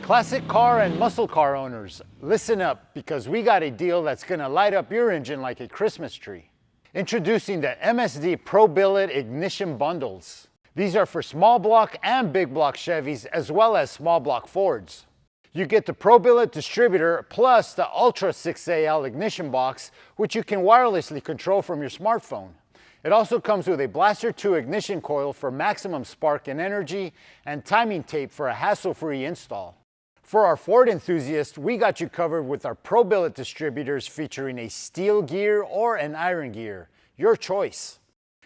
Classic car and muscle car owners, listen up because we got a deal that's gonna light up your engine like a Christmas tree. Introducing the MSD Pro-Billet Ignition bundles. These are for small block and big block Chevys as well as small block Fords. You get the Pro-Billet distributor plus the Ultra 6AL ignition box, which you can wirelessly control from your smartphone. It also comes with a Blaster 2 ignition coil for maximum spark and energy and timing tape for a hassle-free install. For our Ford enthusiasts, we got you covered with our Pro-Billet distributors featuring a steel gear or an iron gear, your choice.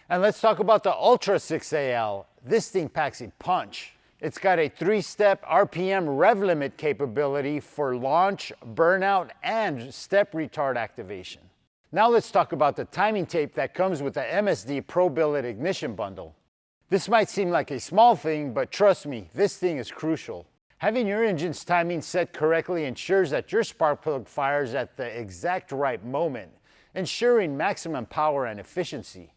And let's talk about the Ultra 6AL. This thing packs a punch. It's got a 3-step RPM rev limit capability for launch, burnout, and step retard activation. Now let's talk about the timing tape that comes with the MSD Pro-Billet Ignition bundle. This might seem like a small thing, but trust me, this thing is crucial. Having your engine's timing set correctly ensures that your spark plug fires at the exact right moment, ensuring maximum power and efficiency.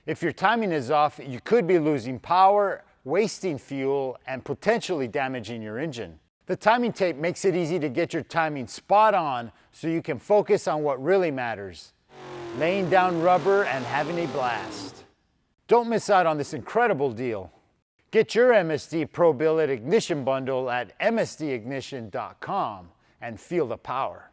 If your timing is off, you could be losing power, wasting fuel, and potentially damaging your engine. The timing tape makes it easy to get your timing spot on so you can focus on what really matters, laying down rubber and having a blast. Don't miss out on this incredible deal. Get your MSD Pro-Billet Ignition bundle at msdignition.com and feel the power.